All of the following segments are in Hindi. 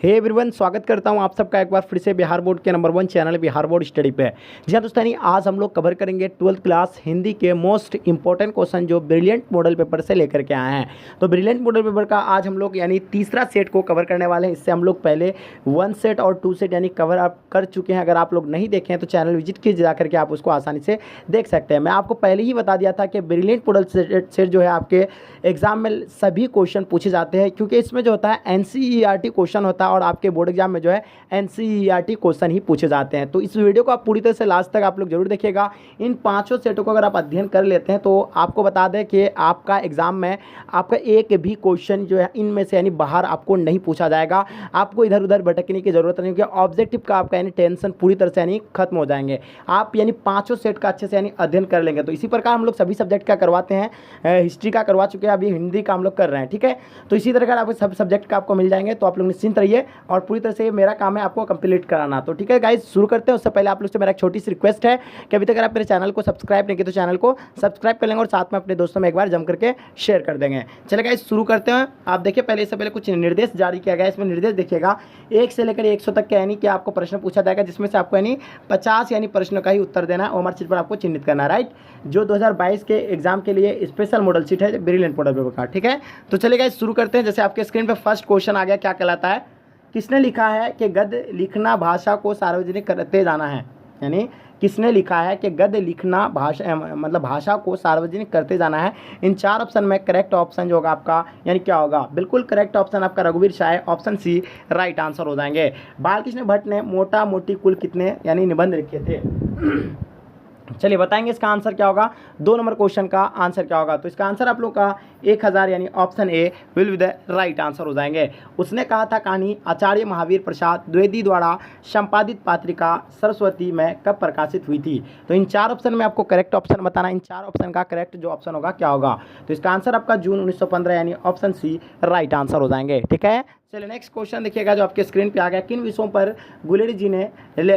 हे एवरीवन, स्वागत करता हूं आप सबका एक बार फिर से बिहार बोर्ड के number 1 channel Bihar board study पे। जी हाँ दोस्तों, आज हम लोग कवर करेंगे 12th क्लास हिंदी के मोस्ट इंपॉर्टेंट क्वेश्चन जो ब्रिलियंट मॉडल पेपर से लेकर के आए हैं। तो ब्रिलियंट मॉडल पेपर का आज हम लोग तीसरा सेट को कवर करने वाले हैं। इससे हम लोग पहले 1 सेट और 2 सेट कवर आप कर चुके हैं। अगर आप लोग नहीं देखे हैं तो चैनल विजिट कीजिए, जा करके आप उसको आसानी से देख सकते हैं। मैं आपको पहले ही बता दिया था कि ब्रिलियंट मॉडल सेट जो है आपके एग्जाम में सभी क्वेश्चन पूछे जाते हैं, क्योंकि इसमें जो होता है NCERT क्वेश्चन होता है और आपके बोर्ड एग्जाम में जो है NCERT क्वेश्चन ही पूछे जाते हैं। तो इस वीडियो को आप पूरी तरह से लास्ट तक आप लोग जरूर देखिएगा। इन पांचों सेटों को अगर आप अध्ययन कर लेते हैं तो आपको बता दें कि आपका एग्जाम में आपका एक भी क्वेश्चन जो है इनमें से बाहर आपको नहीं पूछा जाएगा। आपको इधर उधर भटकने की जरूरत नहीं, क्योंकि ऑब्जेक्टिव का आपका टेंशन पूरी तरह से खत्म हो जाएंगे। आप पांचों सेट का अच्छे से अध्ययन कर लेंगे। तो इसी प्रकार हम लोग सभी सब्जेक्ट का करवाते हैं। हिस्ट्री का करवा चुके हैं, अभी हिंदी का हम लोग कर रहे हैं, ठीक है। तो इसी तरह का आपको सब सब्जेक्ट का आपको मिल जाएंगे। तो आप लोग निश्चिंत रहिए और पूरी तरह से मेरा काम है आपको कंप्लीट कराना। तो ठीक है गाइस, शुरू करते हैं। उससे पहले आप लोग से मेरा एक छोटी सी रिक्वेस्ट है कि अभी तक अगर आप मेरे चैनल को सब्सक्राइब नहीं किए तो चैनल को सब्सक्राइब कर लेंगे और साथ में अपने दोस्तों में एक बार जम करके शेयर कर देंगे। चलिए गाइस, शुरू करते हैं। आप देखिए, पहले इससे पहले कुछ निर्देश जारी किया गया। इसमें निर्देश देखिएगा 1 से लेकर 100 तक के कि आपको प्रश्न पूछा जाएगा, जिसमें से आपको 50 प्रश्नों का ही उत्तर देना है। ओमर चीज पर आपको चिन्हित करना है, राइट। जो 2022 के एग्जाम के लिए स्पेशल मॉडल शीट है ब्रिलियंट मॉडल पेपर का, ठीक है। तो चलिए गाइस, शुरू करते हैं। जैसे आपके स्क्रीन पे फर्स्ट क्वेश्चन आ गया, क्या कहलाता है? किसने लिखा है कि गद्य लिखना भाषा को सार्वजनिक करते जाना है? किसने लिखा है कि गद्य लिखना भाषा को सार्वजनिक करते जाना है? इन 4 ऑप्शन में करेक्ट ऑप्शन जो होगा आपका क्या होगा? बिल्कुल करेक्ट ऑप्शन आपका रघुवीर Shah, option C right answer हो जाएंगे। बालकृष्ण भट्ट ने मोटा मोटी कुल कितने निबंध लिखे थे? चलिए बताएंगे इसका आंसर क्या होगा। 2 नंबर क्वेश्चन का आंसर क्या होगा? तो इसका आंसर आप लोग का 1000 option A will be the right answer हो जाएंगे। उसने कहा था कहानी आचार्य महावीर प्रसाद द्विवेदी द्वारा संपादित पत्रिका सरस्वती में कब प्रकाशित हुई थी? तो इन 4 ऑप्शन में आपको करेक्ट ऑप्शन बताना। इन 4 ऑप्शन का करेक्ट जो ऑप्शन होगा क्या होगा? तो इसका आंसर आपका जून 1915 ऑप्शन सी राइट आंसर हो जाएंगे, ठीक है। चलिए नेक्स्ट क्वेश्चन देखिएगा जो आपके स्क्रीन पे आ गया। किन विषयों पर गुलेरी जी ने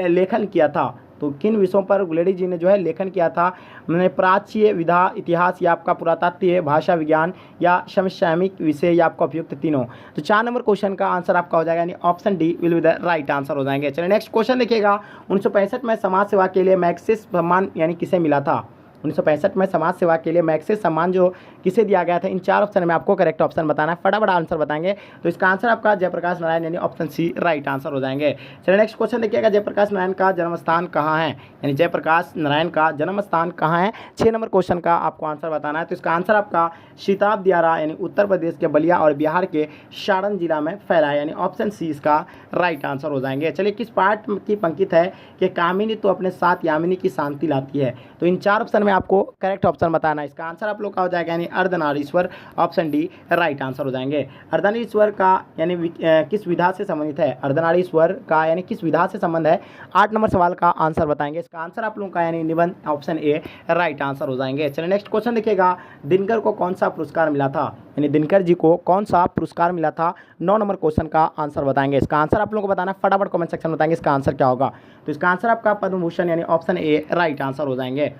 लेखन किया था? तो किन विषयों पर गुलेरी जी ने जो है लेखन किया था? प्राच्य, विधा, इतिहास या आपका पुरातत्व, भाषा विज्ञान या समसामयिक विषय या आपका उपयुक्त तीनों? तो 4 नंबर क्वेश्चन का आंसर आपका हो जाएगा option D will be the right answer हो जाएंगे। चलिए नेक्स्ट क्वेश्चन देखिएगा। 1965 में समाज सेवा के लिए मैग्सेसे सम्मान किसे मिला था? 1965 में समाज सेवा के लिए मैग्सेसे सम्मान जो किसे दिया गया था? इन 4 ऑप्शन में आपको करेक्ट ऑप्शन बताना है। फटाफट आंसर बताएंगे। तो इसका आंसर आपका Jayaprakash Narayan option C right answer हो जाएंगे। चलिए नेक्स्ट क्वेश्चन देखिएगा। जयप्रकाश नारायण का जन्म स्थान कहाँ है? जयप्रकाश नारायण का जन्म स्थान कहाँ है? 6 नंबर क्वेश्चन का आपको आंसर बताना है। तो इसका आंसर आपका सीताब दियारा उत्तर प्रदेश के बलिया और बिहार के सारण जिला में फैला है, ऑप्शन सी इसका राइट आंसर हो जाएंगे। चलिए किस पाठ की पंक्ति है कि कामिनी तो अपने साथ यामिनी की शांति लाती है? तो इन 4 ऑप्शन में आपको करेक्ट ऑप्शन बताना है। इसका आंसर आप लोग का हो जाएगा Ardhanarishwar, option D right answer हो जाएंगे। अर्धनारीश्वर का किस विधा से संबंधित है? अर्धनारीश्वर का किस विधा से संबंध है? 8 नंबर सवाल का आंसर बताएंगे। इसका आंसर आप लोगों का निबंध, ऑप्शन ए राइट आंसर हो जाएंगे। चलिए नेक्स्ट क्वेश्चन देखिएगा। दिनकर को कौन सा पुरस्कार मिला था? दिनकर जी को कौन सा पुरस्कार मिला था? 9 नंबर क्वेश्चन का आंसर बताएंगे। इसका आंसर आप लोगों को बताना, फटाफट कमेंट सेक्शन में बताएंगे इसका आंसर क्या होगा। तो इसका आंसर आपका Padma Bhushan option A right answer हो जाएंगे।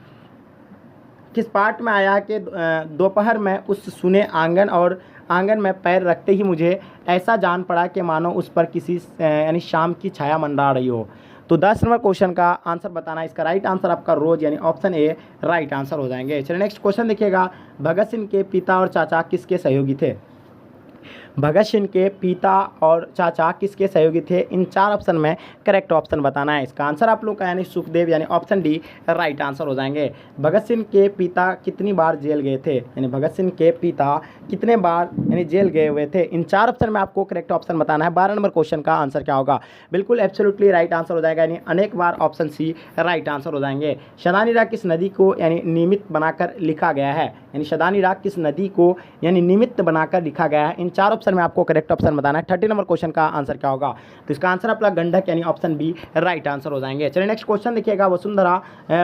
किस पाठ में आया कि दोपहर में उस सुने आंगन और आंगन में पैर रखते ही मुझे ऐसा जान पड़ा कि मानो उस पर किसी शाम की छाया मंडरा रही हो? तो 10 नंबर क्वेश्चन का आंसर बताना। इसका राइट आंसर आपका रोज ऑप्शन ए राइट आंसर हो जाएंगे। चलिए नेक्स्ट क्वेश्चन देखिएगा। भगत सिंह के पिता और चाचा किसके सहयोगी थे? भगत सिंह के पिता और चाचा किसके सहयोगी थे? इन 4 ऑप्शन में करेक्ट ऑप्शन बताना है। इसका आंसर आप लोग का Sukhdev option D right answer हो जाएंगे। भगत सिंह के पिता कितनी बार जेल गए थे? भगत सिंह के पिता कितने बार जेल गए हुए थे? इन 4 ऑप्शन में आपको करेक्ट ऑप्शन बताना है। 12 नंबर क्वेश्चन का आंसर क्या होगा? बिल्कुल एब्सोल्युटली राइट आंसर हो जाएगा, अनेक बार, ऑप्शन सी राइट आंसर हो जाएंगे। शदानी राग किस नदी को निमित्त बनाकर लिखा गया है? शदानी राग किस नदी को निमित्त बनाकर लिखा गया है? इन 4 ऑप्शन में आपको करेक्ट ऑप्शन बताना है। 30 नंबर क्वेश्चन का आंसर क्या होगा? तो इसका आंसर आपका Gandak option B right answer हो जाएंगे। चलिए नेक्स्ट क्वेश्चन देखिएगा। वसुंधरा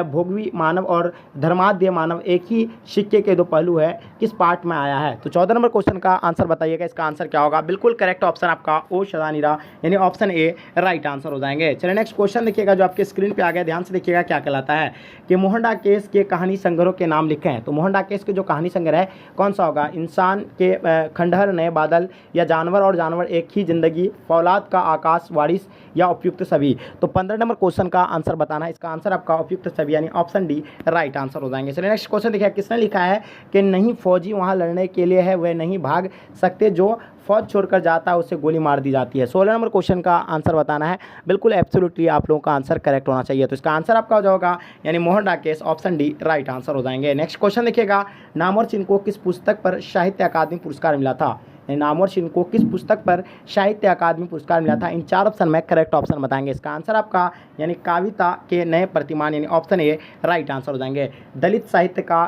भोगवी मानव और धर्माध्य मानव एक ही सिक्के के 2 पहलू है, किस पाठ में आया है? तो 14 नंबर क्वेश्चन का आंसर बताइएगा। इसका आंसर क्या होगा? बिल्कुल करेक्ट ऑप्शन आपका ओ शदानीरा ऑप्शन ए राइट आंसर हो जाएंगे। चलिए नेक्स्ट क्वेश्चन देखिएगा जो आपके स्क्रीन पे आ गया, ध्यान से देखिएगा क्या कहलाता है कि मोहनडा केस के कहानी संग्रह के नाम लिखे हैं। तो मोहनडा केस के जो कहानी संग्रह है कौन सा होगा? इंसान के खंडहर, नए बादल, या जानवर और जानवर एक ही जिंदगी, फौलाद का आकाश, बारिश या उपयुक्त सभी। तो 15 नंबर क्वेश्चन का आंसर बताना है। इसका आंसर आपका उपयुक्त सभी यानी ऑप्शन डी राइट आंसर हो जाएंगे। चलिए नेक्स्ट क्वेश्चन देखिए, किसने लिखा है कि नहीं फौजी वहाँ लड़ने के लिए है, वे नहीं भाग सकते, जो फौज छोड़कर जाता है उससे गोली मार दी जाती है। 16 नंबर क्वेश्चन का आंसर बताना है। बिल्कुल एब्सोल्युटली आप लोगों का आंसर करेक्ट होना चाहिए। तो इसका आंसर आपका हो जाएगा यानी Mohan Rakesh, option D right answer हो जाएंगे। नेक्स्ट क्वेश्चन देखिएगा, नाम और चिन्ह को किस पुस्तक पर साहित्य अकादमी पुरस्कार मिला था? नाम और चिन्ह को किस पुस्तक पर साहित्य अकादमी पुरस्कार मिला था? इन 4 ऑप्शन में करेक्ट ऑप्शन बताएंगे। इसका आंसर आपका यानी कविता के नए प्रतिमान यानी ऑप्शन ए राइट आंसर हो जाएंगे। दलित साहित्य का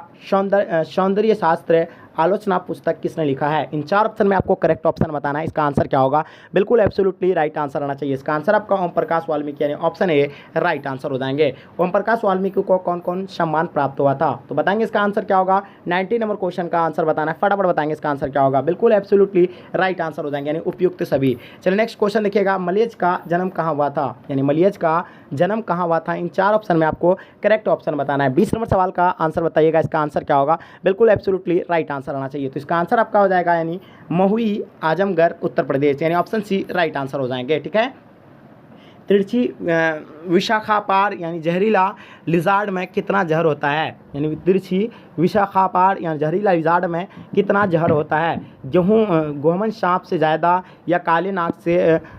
सौंदर्य शास्त्र आलोचना पुस्तक किसने लिखा है? इन 4 ऑप्शन में आपको करेक्ट ऑप्शन बताना है। इसका आंसर क्या होगा? बिल्कुल एब्सोल्युटली राइट आंसर आना चाहिए। इसका आंसर आपका ओम प्रकाश वाल्मीकि यानी ऑप्शन ए राइट आंसर हो जाएंगे। ओम प्रकाश वाल्मीकि को कौन कौन सम्मान प्राप्त हुआ था? तो बताएंगे इसका आंसर क्या होगा। 90 नंबर क्वेश्चन का आंसर बताना है, फटाफट बताएंगे इसका आंसर क्या होगा। बिल्कुल एब्सोल्युटली राइट आंसर हो जाएंगे यानी उपयुक्त सभी। चलिए नेक्स्ट क्वेश्चन देखिएगा, मलियज का जन्म कहाँ हुआ था? यानी मलियज का जन्म कहाँ हुआ था? इन 4 ऑप्शन में आपको करेक्ट ऑप्शन बताना है। 20 नंबर सवाल का आंसर बताइएगा, इसका आंसर क्या होगा? बिल्कुल एब्सोल्युटली राइट आंसर आना चाहिए। तो इसका आंसर आपका हो जाएगा यानी महुई, आजमगढ़, उत्तर प्रदेश यानी ऑप्शन सी राइट आंसर हो जाएंगे। ठीक है। तिरछी विशाखापार यानी जहरीला लिजार्ड में कितना जहर होता है? यानी तिरछी विशाखापार यानी जहरीला लिजार्ड में कितना जहर होता है? गोमन सांप से ज़्यादा या काले नाग से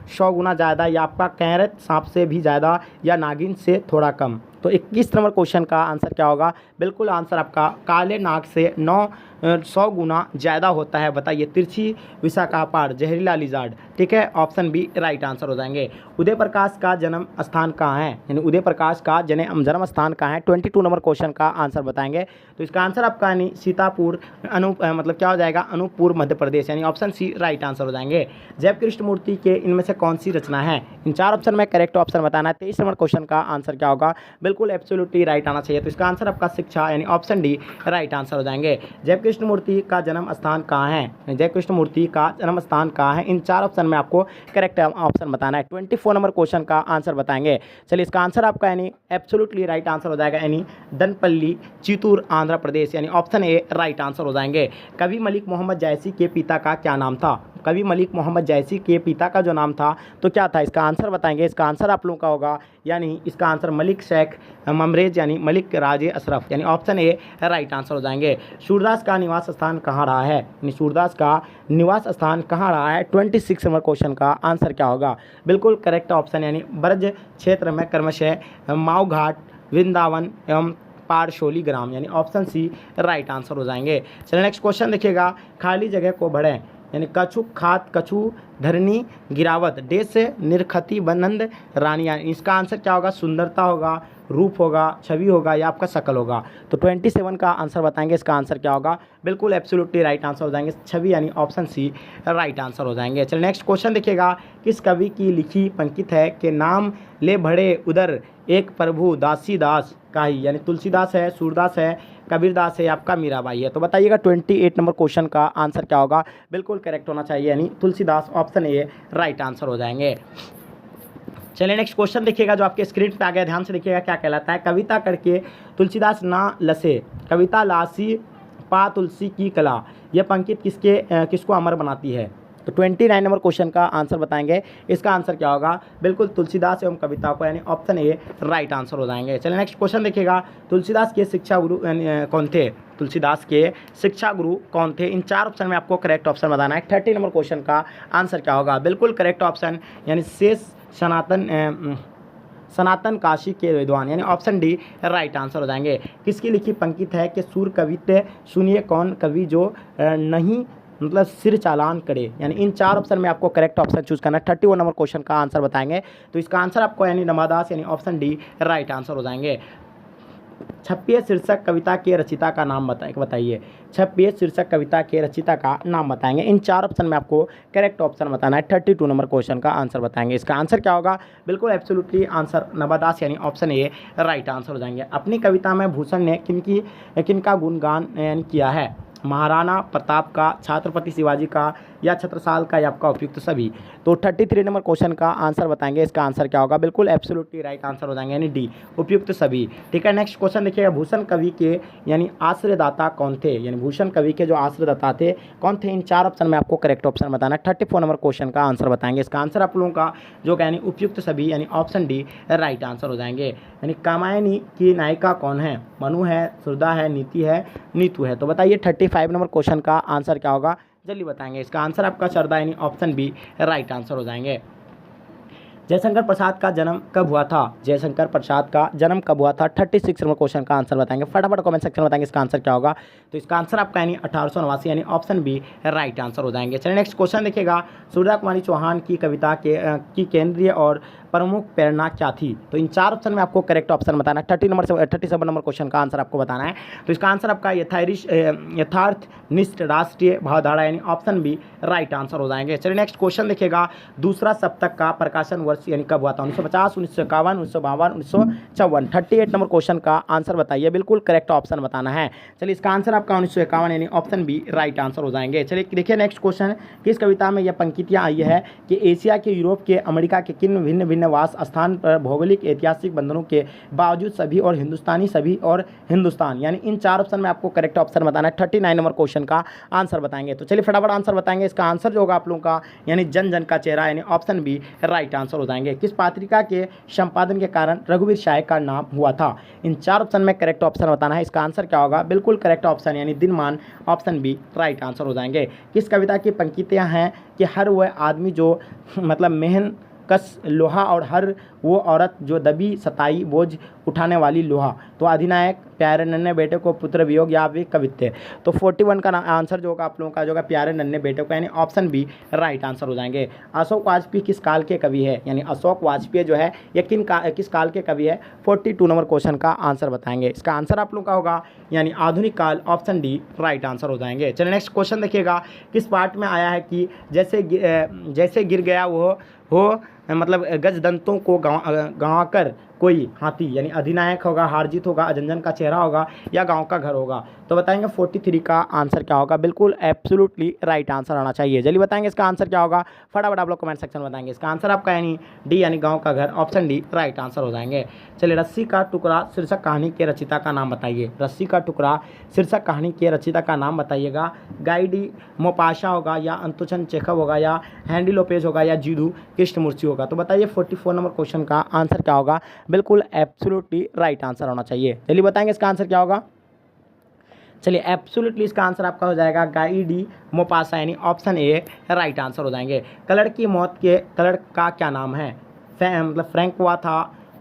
100 गुना ज़्यादा या आपका कैरत सांप से भी ज़्यादा या नागिन से थोड़ा कम? तो 21 नंबर क्वेश्चन का आंसर क्या होगा? बिल्कुल आंसर आपका काले नाग से 100 गुना ज़्यादा होता है। बताइए, तिरछी विशाखापार जहरीला लिजार्ड। ठीक है, ऑप्शन बी राइट आंसर हो जाएंगे। उदय प्रकाश का जन्म स्थान कहाँ है? यानी उदय प्रकाश का जन्म स्थान कहाँ है? 22 नंबर क्वेश्चन का आंसर बताएंगे। तो इसका आंसर आपका यानी सीतापुर मतलब क्या हो जाएगा? अनूपपुर, मध्य प्रदेश यानी ऑप्शन सी राइट आंसर हो जाएंगे। जैव कृष्ण मूर्ति के इनमें से कौन सी रचना है? इन 4 ऑप्शन में करेक्ट ऑप्शन बताना है। 23 नंबर क्वेश्चन का आंसर क्या होगा? बिल्कुल एब्सोल्युटली राइट आना चाहिए। तो इसका आंसर आपका शिक्षा यानी ऑप्शन डी राइट आंसर हो जाएंगे। जैव कृष्ण मूर्ति का जन्म स्थान कहाँ है? जय कृष्ण मूर्ति का जन्म स्थान कहाँ है? इन 4 ऑप्शन में आपको करेक्ट ऑप्शन बताना है। 24 नंबर क्वेश्चन का आंसर बताएंगे। चलिए इसका आंसर आपका यानी एब्सोल्युटली राइट आंसर हो जाएगा यानी दनपल्ली, चित्तूर, आंध्र प्रदेश यानी ऑप्शन ए राइट आंसर हो जाएंगे। कवि मलिक मोहम्मद जायसी के पिता का क्या नाम था? कवि मलिक मोहम्मद जायसी के पिता का जो नाम था तो क्या था? इसका आंसर बताएंगे। इसका आंसर आप लोगों का होगा यानी इसका आंसर मलिक शेख ममरेज यानी मलिक राजे अशरफ यानी ऑप्शन ए राइट आंसर हो जाएंगे। सूरदास का निवास स्थान कहाँ रहा है? यानी सूरदास का निवास स्थान कहाँ रहा है? 26 नंबर क्वेश्चन का आंसर क्या होगा? बिल्कुल करेक्ट ऑप्शन यानी ब्रज क्षेत्र में क्रमशः माऊ घाट, वृंदावन एवं पारशोली ग्राम यानी ऑप्शन सी राइट आंसर हो जाएंगे। चलिए नेक्स्ट क्वेश्चन देखिएगा, खाली जगह को भरें यानी कछु खात कछु धरनी गिरावत देश से निरखती बनंद रानिया। इसका आंसर क्या होगा? सुंदरता होगा, रूप होगा, छवि होगा या आपका शकल होगा? तो 27 का आंसर बताएंगे। इसका आंसर क्या होगा? बिल्कुल एब्सोल्युटली राइट आंसर हो जाएंगे। छवि यानी ऑप्शन सी राइट आंसर हो जाएंगे। चलिए नेक्स्ट क्वेश्चन देखिएगा, किस कवि की लिखी पंक्ति है कि नाम ले भड़े उधर एक प्रभु दासी दास का ही? यानी तुलसीदास है, सूरदास है, कबीरदास है, आपका मीराबाई है? तो बताइएगा 28 नंबर क्वेश्चन का आंसर क्या होगा? बिल्कुल करेक्ट होना चाहिए यानी Tulsidas, option A right answer हो जाएंगे। चलिए नेक्स्ट क्वेश्चन देखिएगा जो आपके स्क्रीन पे आ गया, ध्यान से देखिएगा क्या कहलाता है। कविता करके तुलसीदास ना लसे, कविता लासी पा तुलसी की कला, यह पंक्ति किसको अमर बनाती है? तो 29 नंबर क्वेश्चन का आंसर बताएंगे। इसका आंसर क्या होगा? बिल्कुल तुलसीदास एवं कविता को यानी ऑप्शन ए राइट आंसर हो जाएंगे। चलिए नेक्स्ट क्वेश्चन देखिएगा, तुलसीदास के शिक्षा गुरु कौन थे? तुलसीदास के शिक्षा गुरु कौन थे? इन 4 ऑप्शन में आपको करेक्ट ऑप्शन बताना है। 30 नंबर क्वेश्चन का आंसर क्या होगा? बिल्कुल करेक्ट ऑप्शन यानी शेष सनातन काशी के विद्वान यानी ऑप्शन डी राइट आंसर हो जाएंगे। किसकी लिखी पंक्ति है कि सूर कवित्व सुनिए कौन कवि जो नहीं मतलब सिर चालान करे? यानी इन 4 ऑप्शन में आपको करेक्ट ऑप्शन चूज करना है। 31 नंबर क्वेश्चन का आंसर बताएंगे। तो इसका आंसर आपको यानी रमादास यानी ऑप्शन डी राइट आंसर हो जाएंगे। 26 शीर्षक कविता के रचिता का नाम बताइए। 26 शीर्षक कविता के रचिता का नाम बताएंगे। इन 4 ऑप्शन में आपको करेक्ट ऑप्शन बताना है। 32 नंबर क्वेश्चन का आंसर बताएंगे। इसका आंसर क्या होगा? बिल्कुल एब्सोल्युटली आंसर नवादास यानी ऑप्शन ए राइट आंसर हो जाएंगे। अपनी कविता में भूषण ने किनका गुणगान यानी किया है? महाराणा प्रताप का, छत्रपति शिवाजी का, या छत्रसाल का या आपका उपयुक्त सभी। तो 33 नंबर क्वेश्चन का आंसर बताएंगे, इसका आंसर क्या होगा, बिल्कुल एब्सोल्युटली राइट आंसर हो जाएंगे यानी डी, उपयुक्त सभी। ठीक है, नेक्स्ट क्वेश्चन देखिएगा, भूषण कवि के यानी आश्रयदाता कौन थे, यानी भूषण कवि के जो आश्रयदाता थे कौन थे, इन 4 ऑप्शन में आपको करेक्ट ऑप्शन बताना है। 34 नंबर क्वेश्चन का आंसर बताएंगे, इसका आंसर आप लोगों का जो यानी उपयुक्त सभी यानी ऑप्शन डी राइट आंसर हो जाएंगे। यानी कामायनी की नायिका कौन है, मनु है, सुरदा है, नीति है, नीतू है। तो बताइए 35 नंबर क्वेश्चन का आंसर क्या होगा, जल्दी बताएंगे। इसका आंसर आपका सरदा यानी ऑप्शन बी राइट आंसर हो जाएंगे। जयशंकर प्रसाद का जन्म कब हुआ था, जयशंकर प्रसाद का जन्म कब हुआ था, 36 नंबर क्वेश्चन का आंसर बताएंगे, फटाफट कमेंट सेक्शन में बताएंगे इसका आंसर क्या होगा। तो इसका आंसर आपका यानी 1889 यानी ऑप्शन बी राइट आंसर हो जाएंगे। चलिए नेक्स्ट क्वेश्चन देखिएगा, सुधा कुमारी चौहान की कविता की केंद्रीय और प्रमुख प्रेरणा क्या थी। तो इन 4 ऑप्शन में आपको करेक्ट ऑप्शन बताना है। 37 नंबर क्वेश्चन का आंसर आपको बताना है। तो इसका आंसर आपका यथार्थनिष्ठ राष्ट्रीय भावधारा यानी ऑप्शन बी राइट आंसर हो जाएंगे। चलिए नेक्स्ट क्वेश्चन देखिएगा, दूसरा सप्तक का प्रकाशन वर्ष यानी कब हुआ था, 1950, 1951, 1952, 1954। 38 नंबर क्वेश्चन का आंसर बताइए, बिल्कुल करेक्ट ऑप्शन बताना है। चलिए इसका आंसर आपका 1951 यानी ऑप्शन बी राइट आंसर हो जाएंगे। चलिए देखिए नेक्स्ट क्वेश्चन, किस कविता में यह पंक्तियाँ आई है कि एशिया के, यूरोप के, अमेरिका के किन भिन्न भिन्न वास स्थान पर भौगोलिक ऐतिहासिक बंधनों के बावजूद सभी और हिंदुस्तानी सभी और हिंदुस्तान, यानी इन 4 ऑप्शन में आपको करेक्ट ऑप्शन बताना है। 39 नंबर क्वेश्चन का आंसर बताएंगे। तो चलिए फटाफट आंसर बताएंगे, इसका आंसर जो होगा आप लोगों का यानी जन जन का चेहरा यानी ऑप्शन बी राइट आंसर हो जाएंगे। किस पत्रिका के संपादन के कारण रघुवीर शाह का नाम हुआ था, इन 4 ऑप्शन में करेक्ट ऑप्शन बताना है। इसका आंसर क्या होगा, बिल्कुल करेक्ट ऑप्शन यानी दिनमान ऑप्शन बी राइट आंसर हो जाएंगे। किस कविता की पंक्तियां हैं कि हर वह आदमी जो मतलब मेहन कस लोहा और हर वो औरत जो दबी सताई बोझ उठाने वाली लोहा। तो अधिनायक, प्यारे नन्हे बेटे को, पुत्र वियोग या वे कवित्य। तो 41 का आंसर जो होगा आप लोगों का जो होगा प्यारे नन्हे बेटे को यानी ऑप्शन बी राइट आंसर हो जाएंगे। अशोक वाजपेयी किस काल के कवि है, यानी अशोक वाजपेयी जो है ये किस काल के कवि है, 42 नंबर क्वेश्चन का आंसर बताएंगे। इसका आंसर आप लोगों का होगा यानी आधुनिक काल, ऑप्शन डी राइट आंसर हो जाएंगे। चलिए नेक्स्ट क्वेश्चन देखिएगा, किस पार्ट में आया है कि जैसे गिर गया वो हो मतलब गजदंतों को गंवाकर कोई हाथी, यानी अधिनायक होगा, हारजीत होगा, अजंजन का चेहरा होगा या गांव का घर होगा। तो बताएंगे 43 का आंसर क्या होगा, बिल्कुल एब्सोल्युटली राइट आंसर आना चाहिए। जल्दी बताएंगे इसका आंसर क्या होगा, फटाफट आप लोग कमेंट सेक्शन में बताएंगे। इसका आंसर आपका यानी डी यानी गांव का घर, ऑप्शन डी राइट आंसर हो जाएंगे। चलिए रस्सी का टुकड़ा शीर्षक कहानी के रचयिता का नाम बताइए, रस्सी का टुकड़ा शीर्षक कहानी के रचयिता का नाम बताइएगा। गाई डी मोपाशा होगा या अंतुचन चेखव होगा या हैंडी लोपेज होगा या जीधू कृष्णमूर्ति होगा। तो बताइए 44 नंबर क्वेश्चन का आंसर क्या होगा, बिल्कुल एब्सोल्युटली राइट आंसर होना चाहिए। चलिए बताएंगे इसका आंसर क्या होगा। चलिए एब्सोल्युटली इसका आंसर आपका हो जाएगा गाई डी मोपासा यानी ऑप्शन ए राइट आंसर हो जाएंगे। कलर की मौत के कलर का क्या नाम है, मतलब फ्रैंकवा था,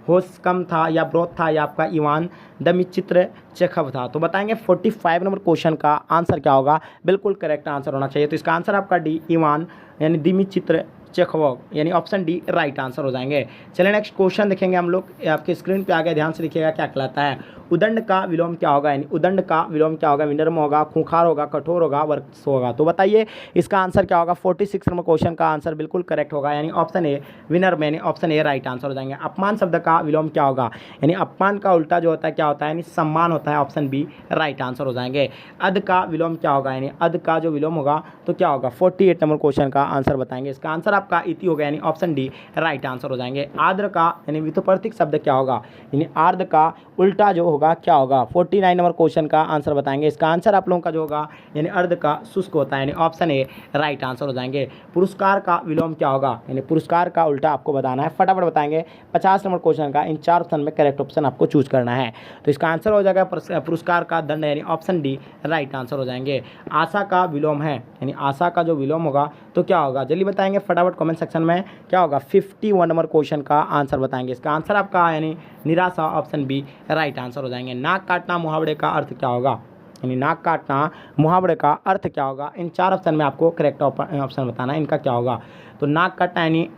होश कम था या ब्रोथ था या आपका इवान दमिचित्र चेखव था। तो बताएंगे 45 नंबर क्वेश्चन का आंसर क्या होगा, बिल्कुल करेक्ट आंसर होना चाहिए। तो इसका आंसर आपका डी इवान यानी दिमिचित्र चेखव यानी ऑप्शन डी राइट आंसर हो जाएंगे। चलिए नेक्स्ट क्वेश्चन देखेंगे हम लोग, आपके स्क्रीन पे आ गया, ध्यान से देखिएगा क्या कहलाता है। उदंड का विलोम क्या होगा, यानी उदंड का विलोम क्या होगा, विनम्र होगा, खूंखार होगा, कठोर होगा, वर्कस होगा। तो बताइए इसका आंसर क्या होगा। 46 नंबर क्वेश्चन का आंसर बिल्कुल करेक्ट होगा यानी ऑप्शन ए विनम्र यानी ऑप्शन ए राइट आंसर हो जाएंगे। अपमान शब्द का विलोम क्या होगा, यानी अपमान का उल्टा जो होता है क्या होता है, यानी सम्मान होता है, ऑप्शन बी राइट आंसर हो जाएंगे। अध का विलोम क्या होगा, यानी अध का जो विलोम होगा तो क्या होगा, 48 नंबर क्वेश्चन का आंसर बताएंगे। इसका आंसर आपका इति होगा यानी ऑप्शन डी राइट आंसर हो जाएंगे। आर्द्र का यानी विपरीत शब्द क्या होगा, यानी आर्द्र का उल्टा जो होगा क्या होगा, 49 नंबर क्वेश्चन का आंसर बताएंगे। इसका आंसर आप लोगों का जो होगा यानी अर्ध का शुष्क होता है यानी ऑप्शन ए राइट आंसर हो जाएंगे। पुरस्कार का विलोम क्या होगा, यानी पुरस्कार का उल्टा आपको बताना है, फटाफट बताएंगे। 50 नंबर क्वेश्चन का इन 4 ऑप्शन में करेक्ट ऑप्शन आपको चूज करना है। तो इसका आंसर हो जाएगा पुरस्कार का दंड यानी ऑप्शन डी राइट आंसर हो जाएंगे। आशा का विलोम है, यानी आशा का जो विलोम होगा तो क्या होगा, जल्दी बताएंगे फटाफट कमेंट सेक्शन में क्या होगा। 51 नंबर क्वेश्चन का आंसर बताएंगे। इसका आंसर आपका यानी निराशा, ऑप्शन बी राइट आंसर हो जाएंगे। नाक काटना मुहावरे का अर्थ क्या होगा, यानी नाक काटना मुहावरे का अर्थ क्या होगा, इन 4 ऑप्शन में आपको करेक्ट ऑप्शन बताना है, इनका क्या होगा। तो नाक काटना यानी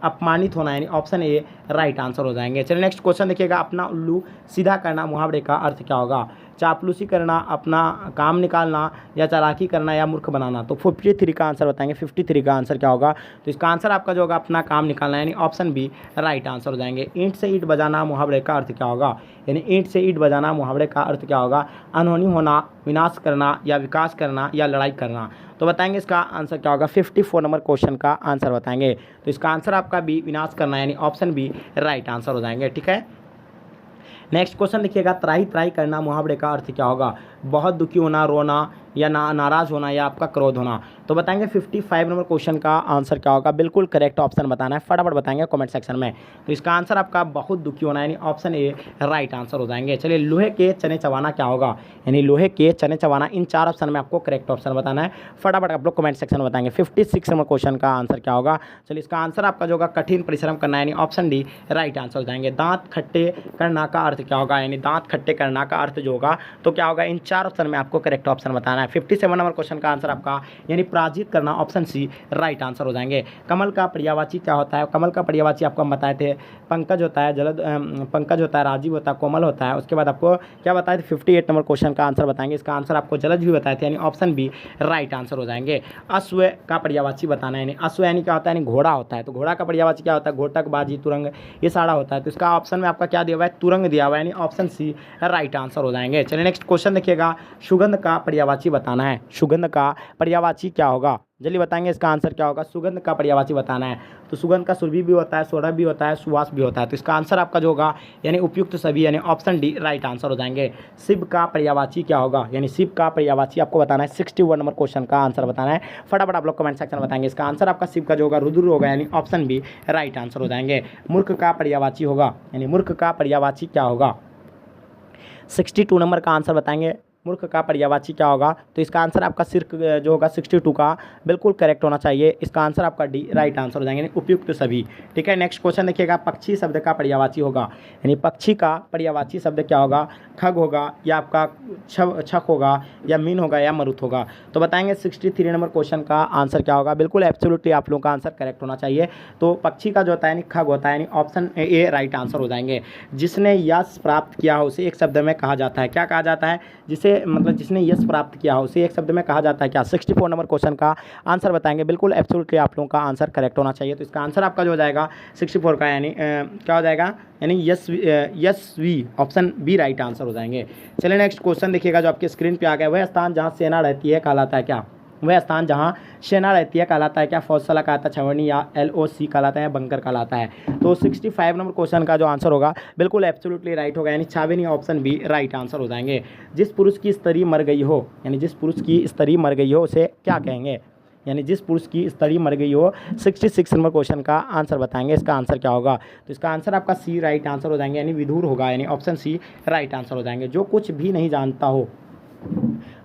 अपमानित होना यानी ऑप्शन ए राइट आंसर हो जाएंगे। चलिए नेक्स्ट क्वेश्चन देखिएगा, अपना उल्लू सीधा करना मुहावरे का अर्थ क्या होगा, चापलूसी करना, अपना काम निकालना या चालाकी करना या मूर्ख बनाना। तो 53 का आंसर बताएंगे, 53 का आंसर क्या होगा। तो इसका आंसर आपका जो होगा अपना काम निकालना यानी ऑप्शन बी राइट आंसर हो जाएंगे। ईंट से ईंट बजाना मुहावरे का अर्थ क्या होगा, यानी ईंट से ईंट बजाना मुहावरे का अर्थ क्या होगा, अनहोनी होना विनाश करना या विकास करना या लड़ाई करना। तो बताएंगे इसका आंसर क्या होगा। 54 नंबर क्वेश्चन का आंसर बताएंगे। तो इसका आंसर आपका बी, विनाश करना, यानी ऑप्शन बी राइट आंसर हो जाएंगे। ठीक है, नेक्स्ट क्वेश्चन देखिएगा, त्राही त्राही करना मुहावरे का अर्थ क्या होगा। बहुत दुखी होना, रोना, या नाराज़ होना, या आपका क्रोध होना। तो बताएंगे 55 नंबर क्वेश्चन का आंसर क्या होगा। बिल्कुल करेक्ट ऑप्शन बताना है, फटाफट बताएंगे कमेंट सेक्शन में। तो इसका आंसर आपका बहुत दुखी होना, यानी ऑप्शन ए राइट आंसर हो जाएंगे। चलिए, लोहे के चने चबाना क्या होगा, यानी लोहे के चने चबाना। इन 4 ऑप्शन में आपको करेक्ट ऑप्शन बताना है, फटाफट आप लोग कमेंट सेक्शन में बताएंगे। 56 नंबर क्वेश्चन का आंसर क्या होगा। चलिए, इसका आंसर आपका जो होगा कठिन परिश्रम करना, यानी ऑप्शन डी राइट आंसर हो जाएंगे। दांत खट्टे करना का अर्थ क्या होगा, यानी दांत खट्टे करना का अर्थ जो होगा तो क्या होगा। इन 4 ऑप्शन में आपको करेक्ट ऑप्शन बताना है। 57 नंबर क्वेश्चन का आंसर आपका यानी पराजित करना, ऑप्शन सी राइट आंसर हो जाएंगे। कमल का पर्यायवाची क्या होता है। कमल का पर्यायवाची आपको हम बताए थे, पंकज होता है, जलद पंकज होता है, राजीव होता है, कोमल होता है। उसके बाद आपको क्या बताए थे, 58 नंबर क्वेश्चन का आंसर बताएंगे। इसका आंसर आपको जलद भी बताए थे, यानी ऑप्शन बी राइट आंसर हो जाएंगे। अश्व का पर्यायवाची बताना है, यानी अश्व यानी क्या होता है, यानी घोड़ा होता है। तो घोड़ा का पर्यायवाची क्या होता है, घोटक, बाजी, तुरंग, ये सारा होता है। तो इसका ऑप्शन में आपका क्या दिया हुआ है, तुरंग दिया हुआ है, यानी ऑप्शन सी राइट आंसर हो जाएंगे। चलिए, नेक्स्ट क्वेश्चन देखिएगा, सुगंध का पर्यायवाची बताना है। सुगंध का पर्यायवाची क्या होगा, जल्दी बताएंगे इसका आंसर क्या होगा। सुगंध का पर्यायवाची बताना है। तो सुगंध का सुरभि भी होता है, सोडा भी होता है, सुवास भी होता है। तो इसका आंसर आपका जो होगा यानी उपयुक्त सभी, यानी ऑप्शन डी राइट आंसर हो जाएंगे। शिव का पर्यायवाची क्या होगा, यानी शिव का पर्यायवाची आपको बताना है। 61 नंबर क्वेश्चन का आंसर बताना है, फटाफट आप लोग कमेंट सेक्शन में बताएंगे। इसका आंसर आपका शिव का जो होगा रुद्र होगा, यानी ऑप्शन बी राइट आंसर हो जाएंगे। मूर्ख का पर्यायवाची होगा, यानी मूर्ख का पर्यायवाची क्या होगा। 62 नंबर का आंसर बताएंगे, मूर्ख का पर्यायवाची क्या होगा। तो इसका आंसर आपका सिर्फ जो होगा 62 का बिल्कुल करेक्ट होना चाहिए। इसका आंसर आपका डी राइट आंसर हो जाएंगे, उपयुक्त सभी। ठीक है, नेक्स्ट क्वेश्चन देखिएगा, पक्षी शब्द का पर्यायवाची होगा, यानी पक्षी का पर्यायवाची शब्द क्या होगा। खग होगा, या आपका छक होगा, या मीन होगा, या मरुत होगा। तो बताएंगे 63 नंबर क्वेश्चन का आंसर क्या होगा। बिल्कुल एब्सोल्युटली आप लोगों का आंसर करेक्ट होना चाहिए। तो पक्षी का जो होता है यानी खग होता है, यानी ऑप्शन ए राइट आंसर हो जाएंगे। जिसने यश प्राप्त किया हो उसे एक शब्द में कहा जाता है, क्या कहा जाता है, जिसे मतलब जिसने यश प्राप्त किया हो उसे एक शब्द में कहा जाता है क्या। 64 नंबर क्वेश्चन का आंसर बताएंगे। बिल्कुल एब्सोल्युटली आप लोगों का आंसर करेक्ट होना चाहिए। तो इसका आंसर आपका जो हो जाएगा 64 का, यानी क्या हो जाएगा, यानी यस वी, ऑप्शन बी राइट आंसर हो जाएंगे। चलिए, नेक्स्ट क्वेश्चन देखिएगा जो आपके स्क्रीन पे आ गया, वह स्थान जहाँ सेना रहती है कहलाता है क्या। वह स्थान जहाँ सेना रहती है कहलाता है क्या। फौजशाला कहलाता है, छावनी, या LOC कहलाता है, या बंकर कहलाता है। तो 65 नंबर क्वेश्चन का जो आंसर होगा बिल्कुल एब्सोल्युटली राइट होगा, यानी छावनी, ऑप्शन बी राइट आंसर हो जाएंगे। जिस पुरुष की स्त्री मर गई हो, यानी जिस पुरुष की स्त्री मर गई हो उसे क्या कहेंगे, यानी जिस पुरुष की स्त्री मर गई हो। 66 नंबर क्वेश्चन का आंसर बताएंगे। इसका आंसर क्या होगा। तो इसका आंसर आपका सी राइट आंसर हो जाएंगे, यानी विधुर होगा, यानी ऑप्शन सी राइट आंसर हो जाएंगे। जो कुछ भी नहीं जानता हो,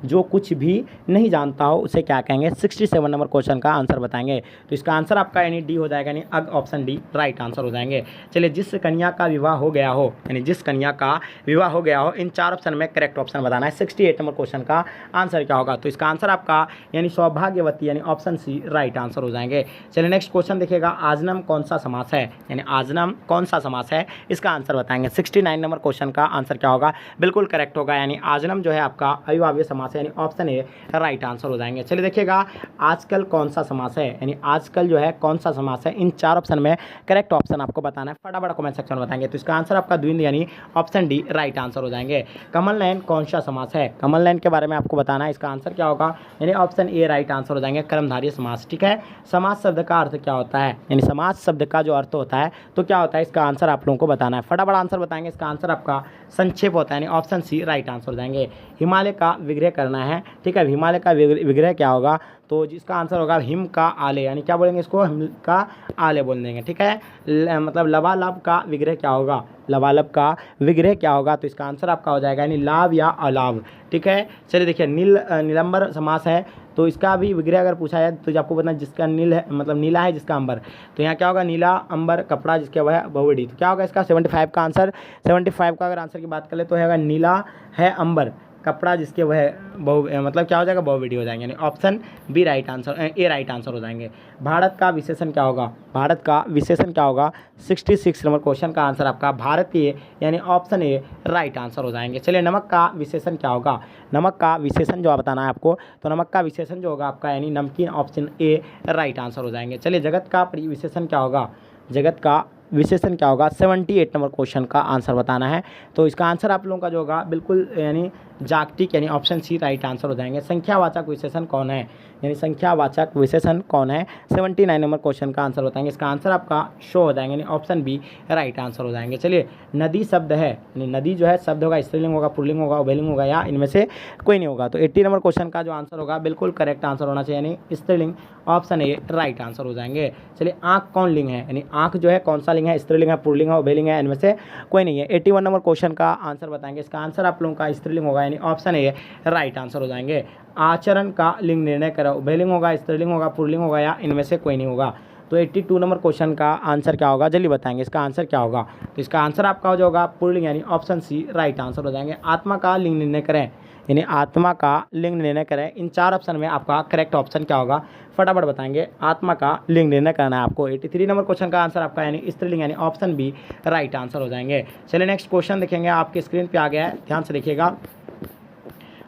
जो कुछ भी नहीं जानता हो उसे क्या कहेंगे। 67 नंबर क्वेश्चन का आंसर बताएंगे। तो इसका आंसर आपका यानी डी हो जाएगा, यानी अग, ऑप्शन डी राइट आंसर हो जाएंगे। चलिए, जिस कन्या का विवाह हो गया हो, यानी जिस कन्या का विवाह हो गया हो, इन 4 ऑप्शन में करेक्ट ऑप्शन बताना है। 68 नंबर क्वेश्चन का आंसर क्या होगा। तो इसका आंसर आपका यानी सौभाग्यवती, यानी ऑप्शन सी राइट आंसर हो जाएंगे। चलिए, नेक्स्ट क्वेश्चन देखिएगा, आजनम कौन सा समास है, यानी आजनम कौन सा समास है, इसका आंसर बताएंगे। 69 नंबर क्वेश्चन का आंसर क्या होगा। बिल्कुल करेक्ट होगा, यानी आजनम जो है आपका अविभाज्य समास है, यानी ऑप्शन ए राइट आंसर हो जाएंगे। चलिए देखिएगा, आजकल कौन सा समास है, यानी आजकल जो है कौन सा समास है। इन 4 ऑप्शन में करेक्ट ऑप्शन आपको बताना है, फटाफट कमेंट सेक्शन में बताएंगे। तो इसका आंसर आपका द्विंद, यानी ऑप्शन डी राइट आंसर हो जाएंगे। कमल नयन कौन सा समास है, कमल नयन के बारे में आपको बताना है। इसका आंसर क्या होगा, यानी ऑप्शन ए राइट आंसर हो जाएंगे, कर्मधारय समास। ठीक है, समास शब्द का अर्थ क्या होता है, यानी समास शब्द का जो अर्थ होता है तो क्या होता है, इसका आंसर आप लोगों को बताना है, फटाफट आंसर बताएंगे। इसका आंसर आपका संक्षेप होता है, यानी ऑप्शन सी राइट आंसर हो जाएंगे। हिमालय का विग्रह करना है। ठीक है, हिमालय का विग्रह क्या होगा, तो जिसका आंसर होगा हिम का आले, यानी क्या बोलेंगे इसको, हिम का आले बोल देंगे। ठीक है, मतलब लबालब का विग्रह क्या होगा, लबालब का विग्रह क्या होगा। तो इसका आंसर आपका हो जाएगा यानी लाभ या अलाभ। ठीक है, चलिए देखिए, नीलंबर समास है, तो इसका भी विग्रह अगर पूछा जाए तो आपको बताना, जिसका नील है मतलब नीला है जिसका अंबर, तो यहाँ क्या होगा, नीला अंबर कपड़ा जिसके वह बहुवडी। तो क्या होगा इसका 75 का आंसर। 75 का अगर आंसर की बात करें तो होगा नीला है अंबर कपड़ा जिसके वह मतलब क्या हो जाएगा, बहुवडी हो जाएंगे, यानी ऑप्शन बी राइट आंसर, ए राइट आंसर हो जाएंगे। भारत का विशेषण क्या होगा, भारत का विशेषण क्या होगा। 66 नंबर क्वेश्चन का आंसर आपका भारतीय, यानी ऑप्शन ए राइट आंसर हो जाएंगे। चलिए, नमक का विशेषण क्या होगा, नमक का विशेषण जो बताना है आपको, तो नमक का विशेषण जो होगा आपका यानी नमकीन, ऑप्शन ए राइट आंसर हो जाएंगे। चलिए, जगत का विशेषण क्या होगा, जगत का विशेषण क्या होगा। 78 नंबर क्वेश्चन का आंसर बताना है। तो इसका आंसर आप लोगों का जो होगा बिल्कुल यानी जागतिक यानी ऑप्शन सी राइट आंसर हो जाएंगे। संख्यावाचक विशेषण कौन है, यानी संख्यावाचक विशेषण कौन है, 79 नंबर क्वेश्चन का आंसर बताएंगे। इसका आंसर आपका शो हो जाएंगे, यानी ऑप्शन बी राइट आंसर हो जाएंगे। चलिए, नदी शब्द है, यानी नदी जो है शब्द होगा, स्त्रीलिंग होगा, पुल्लिंग होगा, उभयलिंग होगा, या इनमें से कोई नहीं होगा। तो 80 नंबर क्वेश्चन का जो आंसर होगा बिल्कुल करेक्ट आंसर होना चाहिए, यानी स्त्रीलिंग, ऑप्शन ए राइट आंसर हो जाएंगे। चलिए, आँख कौन लिंग है, यानी आँख जो है कौन सा लिंग है, स्त्रीलिंग है, पुल्लिंग है, उभयलिंग है, इनमें से कोई नहीं है। 81 नंबर क्वेश्चन का आंसर बताएंगे। इसका आंसर आप लोगों का स्त्रीलिंग होगा, यानी ऑप्शन ए राइट आंसर हो जाएंगे। आचरण का लिंग निर्णय करो, उभयलिंग होगा, स्त्रीलिंग होगा, पुल्लिंग होगा, या इनमें से कोई नहीं होगा। तो 82 नंबर क्वेश्चन का आंसर क्या होगा, जल्दी बताएंगे इसका आंसर क्या होगा। तो इसका आंसर आपका जो होगा पुल्लिंग, यानी ऑप्शन सी राइट आंसर हो जाएंगे। आत्मा का लिंग निर्णय करें, यानी आत्मा का लिंग निर्णय करें। इन 4 ऑप्शन में आपका करेक्ट ऑप्शन क्या होगा, फटाफट बताएंगे। आत्मा का लिंग निर्णय करना है आपको। 83 नंबर क्वेश्चन का आंसर आपका यानी स्त्रीलिंग, यानी ऑप्शन बी राइट आंसर हो जाएंगे। चलिए, नेक्स्ट क्वेश्चन देखेंगे, आपके स्क्रीन पे आ गया है, ध्यान से देखिएगा।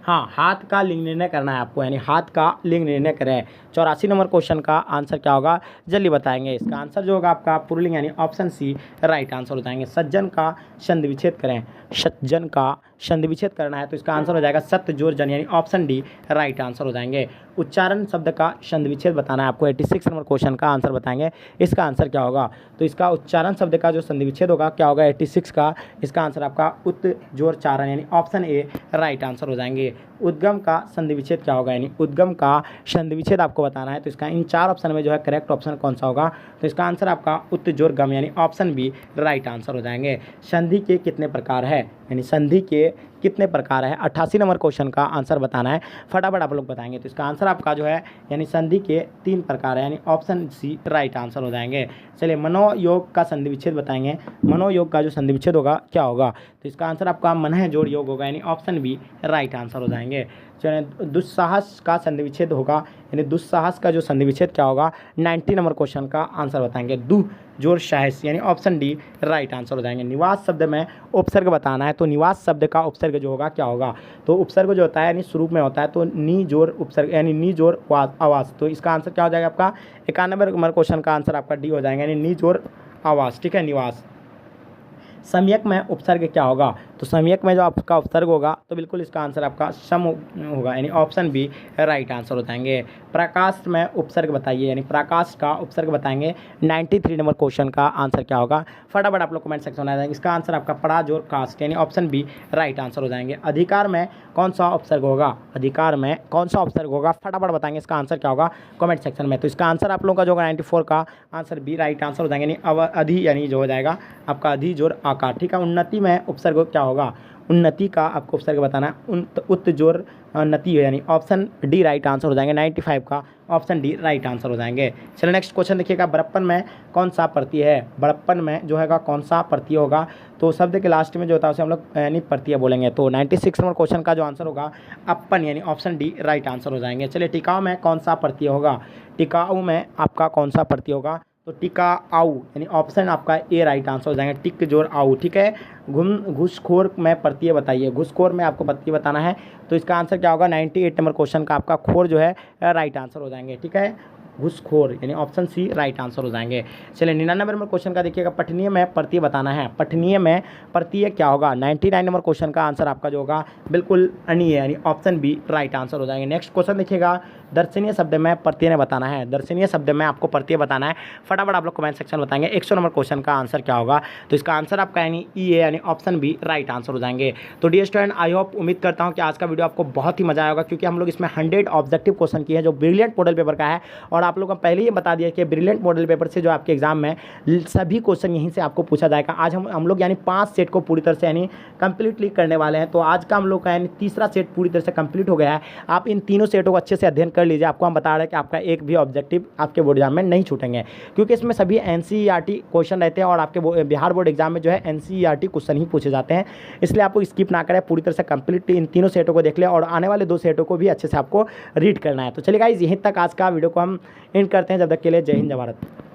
हाँ, हाथ का लिंग निर्णय करना है आपको, यानी हाथ का लिंग निर्णय करें। 84 नंबर क्वेश्चन का आंसर क्या होगा, जल्दी बताएंगे। इसका आंसर जो होगा आपका पुल्लिंग, यानी ऑप्शन सी राइट आंसर हो जाएंगे। सज्जन का संधि विच्छेद करें, सज्जन का संधि विच्छेद करना है, तो इसका आंसर हो जाएगा सत्य जोर जन, यानी ऑप्शन डी राइट आंसर हो जाएंगे। उच्चारण शब्द का संधि विच्छेद बताना है आपको। 86 नंबर क्वेश्चन का आंसर बताएंगे, इसका आंसर क्या होगा। तो इसका उच्चारण शब्द का जो संधि विच्छेद होगा क्या होगा 86 का, इसका आंसर आपका उत्जोरचारण, यानी ऑप्शन ए राइट आंसर हो जाएंगे। उद्गम का संधि विच्छेद क्या होगा, यानी उद्गम का संधि विच्छेद आपको बताना है। तो इसका इन 4 ऑप्शन में जो है करेक्ट ऑप्शन कौन सा होगा, तो इसका आंसर आपका उत्जोरगम, यानी ऑप्शन बी राइट आंसर हो जाएंगे। संधि के कितने प्रकार है, यानी संधि के कितने प्रकार है, 88 नंबर क्वेश्चन का आंसर बताना है, फटाफट आप लोग बताएंगे। तो इसका आंसर आपका जो है यानी संधि के 3 प्रकार है, यानी ऑप्शन सी राइट आंसर हो जाएंगे। चलिए, मनोयोग का संधि विच्छेद बताएंगे। मनोयोग का जो संधि विच्छेद होगा क्या होगा, तो इसका आंसर आपका मन है जोड़ योग होगा, यानी ऑप्शन बी राइट आंसर हो जाएंगे। चलिए, दुस्साहस का संधि विच्छेद होगा, यानी दुस्साहस का जो संधि विच्छेद क्या होगा, 90 नंबर क्वेश्चन का आंसर बताएंगे। दुह जोर साहस, यानी ऑप्शन डी राइट आंसर हो जाएंगे। निवास शब्द में उपसर्ग बताना है, तो निवास शब्द का उपसर्ग जो होगा क्या होगा, तो उपसर्ग जो होता है यानी शुरू में होता है, तो नी जोर उपसर्ग, यानी नी जोर आवास, तो इसका आंसर क्या हो जाएगा आपका 91 नंबर क्वेश्चन का आंसर आपका डी हो जाएगा, यानी नी जोर आवास, ठीक है, निवास। सम्यक में उपसर्ग क्या होगा, तो सम्यक में जो आपका उपसर्ग होगा तो बिल्कुल इसका आंसर आपका सम होगा, यानी ऑप्शन बी राइट आंसर हो जाएंगे। प्रकाश में उपसर्ग बताइए, यानी प्रकाश का उपसर्ग बताएंगे। 93 नंबर क्वेश्चन का आंसर क्या होगा, फटाफट आप लोग कमेंट सेक्शन में आ जाएंगे। इसका आंसर आपका पड़ा जोर कास्ट, यानी ऑप्शन बी राइट आंसर हो जाएंगे। अधिकार में कौन सा उपसर्ग होगा, अधिकार में कौन सा उपसर्ग होगा, फटाफट बताएंगे। इसका आंसर क्या होगा कमेंट सेक्शन में। तो इसका आंसर आप लोगों का जो होगा 94 का आंसर बी राइट आंसर हो जाएंगे, यानी अधि, यानी जो हो जाएगा आपका अधि जोर आकार, ठीक है। उन्नति में उपसर्ग क्या होगा, उन्नति का आपको उपसर्ग बताना है, उत्जोर नति है, यानी ऑप्शन डी राइट आंसर हो जाएंगे। 95 का ऑप्शन डी राइट आंसर हो जाएंगे। चलिए, नेक्स्ट क्वेश्चन देखिएगा। बड़प्पन में कौन सा प्रत्यय है, बड़प्पन में जो है कौन सा प्रत्यय होगा, तो शब्द के लास्ट में जो होता है उसे हम लोग यानी प्रत्यय बोलेंगे। तो 96 नंबर क्वेश्चन का जो आंसर होगा अपन, यानी ऑप्शन डी राइट आंसर हो जाएंगे। चलिए, टिकाऊ में कौन सा प्रत्यय होगा, टिकाऊ में आपका कौन सा प्रत्यय होगा, तो टिका आऊ, यानी ऑप्शन आपका ए राइट आंसर हो जाएंगे। टिक जोर आऊ, ठीक है। घुसखोर में प्रत्यय बताइए, घुसखोर में आपको प्रत्यय बताना है, तो इसका आंसर क्या होगा 98 नंबर क्वेश्चन का आपका खोर जो है राइट आंसर हो जाएंगे, ठीक है। घुसखोर, यानी ऑप्शन सी राइट आंसर हो जाएंगे। चलिए, 99 नंबर क्वेश्चन का देखिएगा। पठनीय में प्रत्यय बताना है, पठनीय में प्रत्यय क्या होगा। 99 नंबर क्वेश्चन का आंसर आपका जो होगा बिल्कुल अनीय, यानी ऑप्शन बी राइट आंसर हो जाएंगे। नेक्स्ट क्वेश्चन देखिएगा। दर्शनीय शब्द में प्रत्यय बताना है, दर्शनीय शब्द में आपको प्रत्यय बताना है, फटाफट आप लोग कमेंट सेक्शन में बताएंगे। 100 नंबर क्वेश्चन का आंसर क्या होगा, तो इसका आंसर आपका यानी ई ए, यानी ऑप्शन बी राइट आंसर हो जाएंगे। तो डियर स्टूडेंट, आई होप, उम्मीद करता हूँ कि आज का वीडियो आपको बहुत ही मजा आएगा, क्योंकि हम लोग इसमें 100 ऑब्जेक्टिव क्वेश्चन किए हैं जो ब्रिलियंट मॉडल पेपर का है। और आप लोगों को पहले ही बता दिया कि ब्रिलियंट मॉडल पेपर से जो आपके एग्जाम में सभी क्वेश्चन यहीं से आपको पूछा जाएगा। आज हम लोग यानी 5 सेट को पूरी तरह से यानी कंप्लीटली करने वाले हैं। तो आज का हम लोग का यानी तीसरा सेट पूरी तरह से कंप्लीट हो गया है। आप इन तीनों सेटों को अच्छे से अध्ययन कर लीजिए। आपको हम बता रहे हैं कि आपका एक भी ऑब्जेक्टिव आपके बोर्ड एग्जाम में नहीं छूटेंगे, क्योंकि इसमें सभी एनसीईआरटी क्वेश्चन रहते हैं और आपके बिहार बोर्ड एग्जाम में जो है एनसीईआरटी क्वेश्चन ही पूछे जाते हैं। इसलिए आपको स्किप ना करें, पूरी तरह से कंप्लीटली इन तीनों सेटों को देख लें और आने वाले 2 सेटों को भी अच्छे से आपको रीड करना है। तो चलिए गाइस, यहीं तक आज का वीडियो को हम एंड करते हैं। जब तक के लिए जय हिंद, जय भारत।